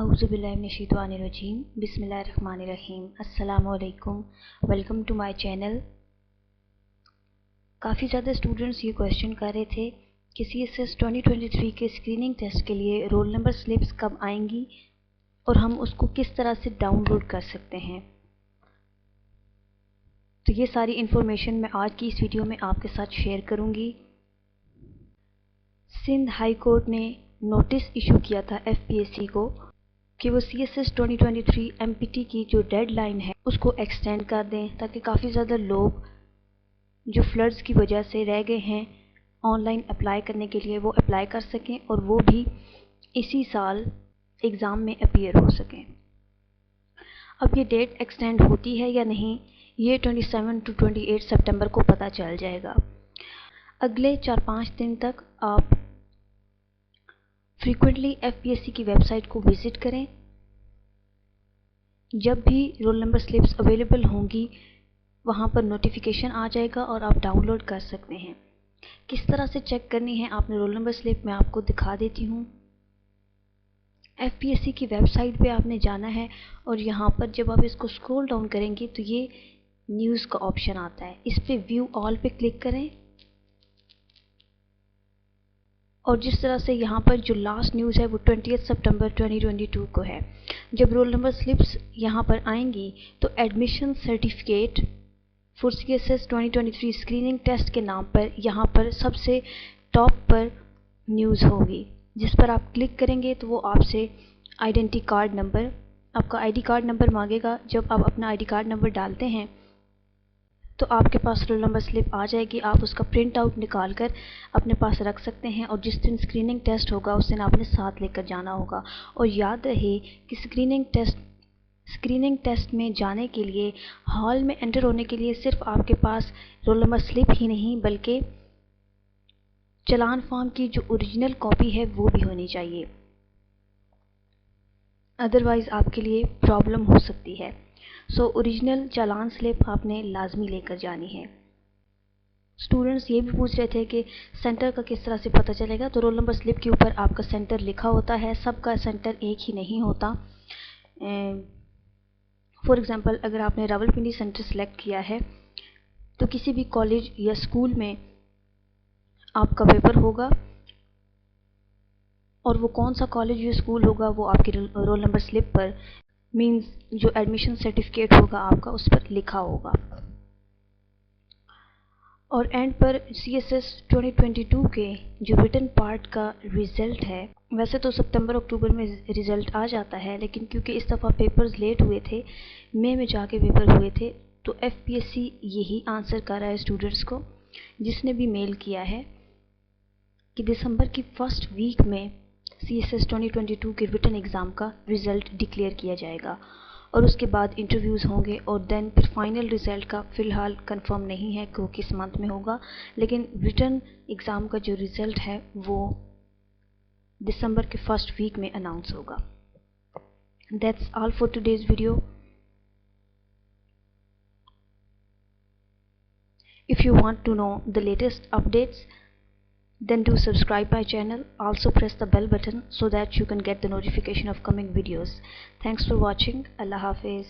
औज़ुबिल्लाहिमिनश्शैतानिर्रजीम बिस्मिल्लाहिर्रहमानिर्रहीम अस्सलामुअलैकुम। Welcome to my channel. काफ़ी ज़्यादा स्टूडेंट्स ये क्वेश्चन कर रहे थे कि CSS 2023 के स्क्रीनिंग टेस्ट के लिए रोल नंबर स्लिप्स कब आएंगी और हम उसको किस तरह से डाउनलोड कर सकते हैं। तो ये सारी इन्फॉर्मेशन मैं आज की इस वीडियो में आपके साथ शेयर करूँगी। सिंध हाई कोर्ट ने नोटिस इशू किया था FPSC को कि वो CSS 2023 MPT की जो डेडलाइन है उसको एक्सटेंड कर दें, ताकि काफ़ी ज़्यादा लोग जो फ्लड्स की वजह से रह गए हैं ऑनलाइन अप्लाई करने के लिए वो अप्लाई कर सकें और वो भी इसी साल एग्ज़ाम में अपीयर हो सकें। अब ये डेट एक्सटेंड होती है या नहीं, ये 27 to 28 सितंबर को पता चल जाएगा। अगले 4-5 दिन तक आप फ्रीक्वेंटली FPSC की वेबसाइट को विज़िट करें। जब भी रोल नंबर स्लिप्स अवेलेबल होंगी वहाँ पर नोटिफिकेशन आ जाएगा और आप डाउनलोड कर सकते हैं। किस तरह से चेक करनी है आपने रोल नंबर स्लिप मैं आपको दिखा देती हूँ। FPSC की वेबसाइट पे आपने जाना है और यहाँ पर जब आप इसको स्क्रॉल डाउन करेंगे तो ये न्यूज़ का ऑप्शन आता है, इस पे व्यू ऑल पे क्लिक करें और जिस तरह से यहाँ पर जो लास्ट न्यूज़ है वो 20 सितंबर 2022 को है। जब रोल नंबर स्लिप्स यहाँ पर आएंगी तो admission certificate for CSS 2023 screening test के नाम पर यहाँ पर सबसे टॉप पर न्यूज़ होगी, जिस पर आप क्लिक करेंगे तो वो आपसे आइडेंटिटी कार्ड नंबर, आपका ID कार्ड नंबर मांगेगा। जब आप अपना ID कार्ड नंबर डालते हैं तो आपके पास रोल नंबर स्लिप आ जाएगी। आप उसका प्रिंट आउट निकाल कर अपने पास रख सकते हैं और जिस दिन स्क्रीनिंग टेस्ट होगा उस दिन आपने साथ लेकर जाना होगा। और याद रहे कि स्क्रीनिंग टेस्ट में जाने के लिए, हॉल में एंटर होने के लिए सिर्फ आपके पास रोल नंबर स्लिप ही नहीं बल्कि चालान फॉर्म की जो ओरिजिनल कॉपी है वो भी होनी चाहिए, अदरवाइज़ आपके लिए प्रॉब्लम हो सकती है। सो ओरिजिनल चालान स्लिप आपने लाजमी लेकर जानी है। स्टूडेंट्स ये भी पूछ रहे थे कि सेंटर का किस तरह से पता चलेगा। तो रोल नंबर स्लिप के ऊपर आपका सेंटर लिखा होता है। सबका सेंटर एक ही नहीं होता। फॉर एग्ज़ाम्पल अगर आपने रावलपिंडी सेंटर सेलेक्ट किया है तो किसी भी कॉलेज या स्कूल में आपका पेपर होगा और वो कौन सा कॉलेज या स्कूल होगा वो आपकी रोल नंबर स्लिप पर, मींस जो एडमिशन सर्टिफिकेट होगा आपका उस पर लिखा होगा। और एंड पर CSS 2022 के जो रिटन पार्ट का रिज़ल्ट है, वैसे तो सितंबर अक्टूबर में रिज़ल्ट आ जाता है, लेकिन क्योंकि इस दफ़ा पेपर्स लेट हुए थे, मई में जाके पेपर हुए थे, तो FPSC यही आंसर कर रहा है स्टूडेंट्स को जिसने भी मेल किया है कि दिसंबर की फर्स्ट वीक में CSS 2022 के रिटन एग्ज़ाम का रिज़ल्ट डिक्लेयर किया जाएगा और उसके बाद इंटरव्यूज़ होंगे और देन फिर फाइनल रिज़ल्ट का फ़िलहाल कंफर्म नहीं है कि वो किस मंथ में होगा, लेकिन रिटन एग्ज़ाम का जो रिज़ल्ट है वो दिसंबर के फर्स्ट वीक में अनाउंस होगा। That's all for today's video. If you want to know the latest updates, then do subscribe my channel. Also press the bell button so that you can get the notification of coming videos. Thanks for watching. Allah Hafiz.